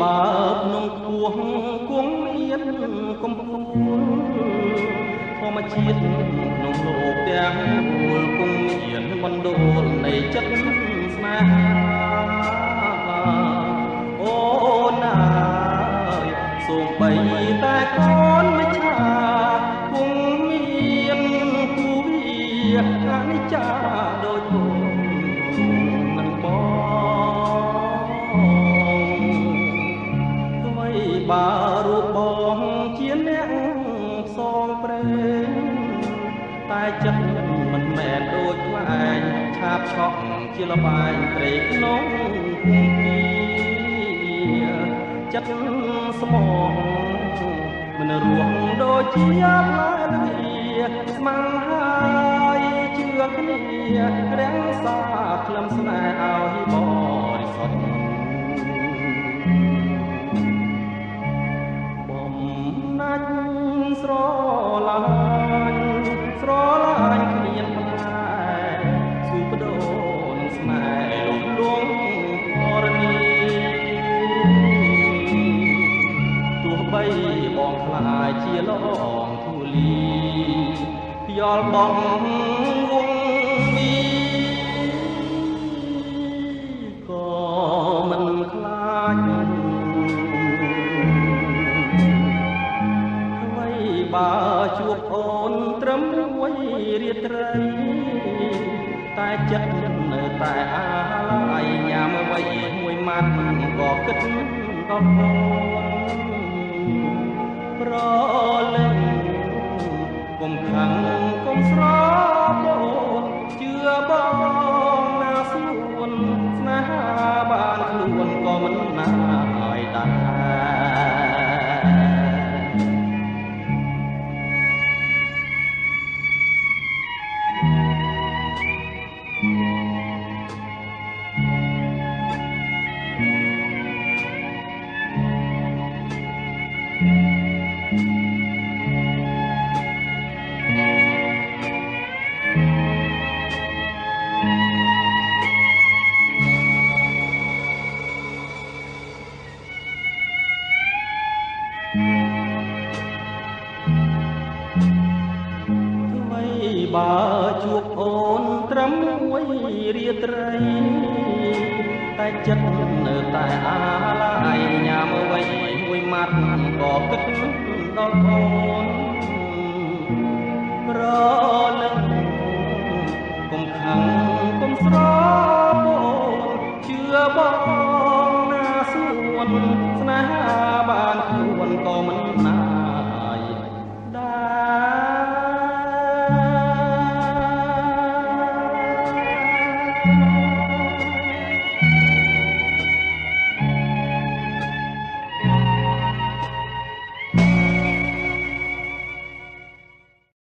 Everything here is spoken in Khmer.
បើភ្នំខ្ពស់គង់មានកំពូលធម្មជាតិក្នុងលោកទាំងមូលគង់មានបណ្ដូលនៃចិត្តស្នេហាអូនអើយសូមបីតែកូនមិនឆាគង់មានគូវាអនិច្ចាដូចបងនឹងបងអ្វីបើរូបបងជាអ្នកផ្សងព្រេងតែចិត្តមិនមែនដូចខ្លែងឆាបឆក់ជាលបែងព្រៃក្នុងភូមិចិត្តស្មោះមិនរស់ដូចជាផ្លែលាស្មៅហើយជឿគ្នារាំងសាក្លឹមស្នេហ៍ឲ្យបរិសុទ្ធបំណាច់ស្រឡាញ់គ្មានផ្លែស៊ូបដូនស្នេហ៍លំលងធរណីទោះបីបងខ្លាចជាលងធូលីយល់បងវងមីក៏មិនខ្លាចអ្វីបើជួបអូនត្រឹមមួយរាត្រីតែចិត្តនៅតែអាឡ័យញ៉ាំអ្វីមួយម៉ាត់ក៏គិតដល់អូនប្រលឹងកុំខឹងកុំស្រពោនជឿបងណាស្នួនស្នេហាបានខ្លួនក៏មិនណាឲ្យដែរបើជួបអូនត្រឹមមួយរាត្រីតែចិត្តនៅតែអាឡ័យញ៉ាំអ្វីមួយម៉ាត់ក៏គិតដល់អូនប្រលឹងកុំខឹងកុំស្រពោនជឿបងណាស្នួនស្នេហាបានខ្លួនក៏មិនណាយដែរ